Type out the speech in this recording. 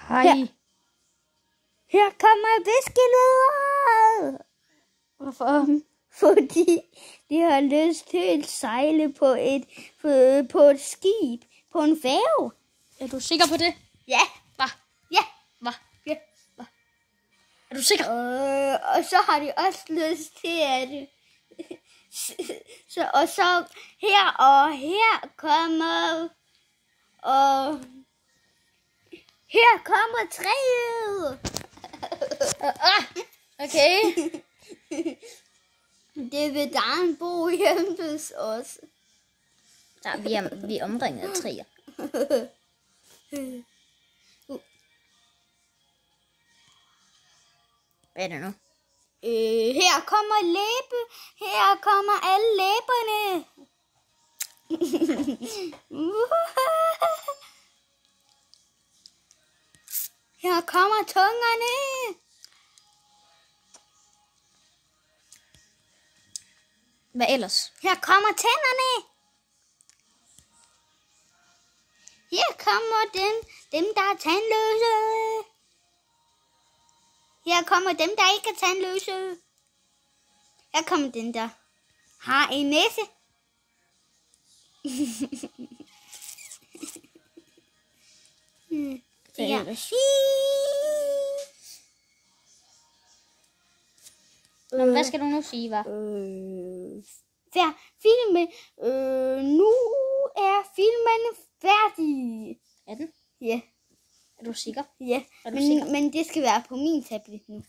Hej. Her kommer fiskeleder. Hvorfor? Fordi de har lyst til at sejle på et skib, på en færge. Er du sikker på det? Ja. Hvad? Ja. Hvad? Ja. Hvad? Er du sikker? Og så har de også lyst til at... Så her kommer... Og her kommer træet. Okay. Det vil Dan bo hjemme hos os. Ja, vi er omringet af træer. Hvad er det nu? Her kommer Her kommer alle læberne. Her kommer tungerne. Hvad ellers? Her kommer tænderne. Her kommer dem der er tandløse. Her kommer dem, der ikke er tandløse. Her kommer dem, der har en næse. Hvad ellers? Hvad skal du nu sige, hva'? Nu er filmen færdig. Er den? Ja. Er du sikker? Ja, Er du sikker? men det skal være på min tablet nu.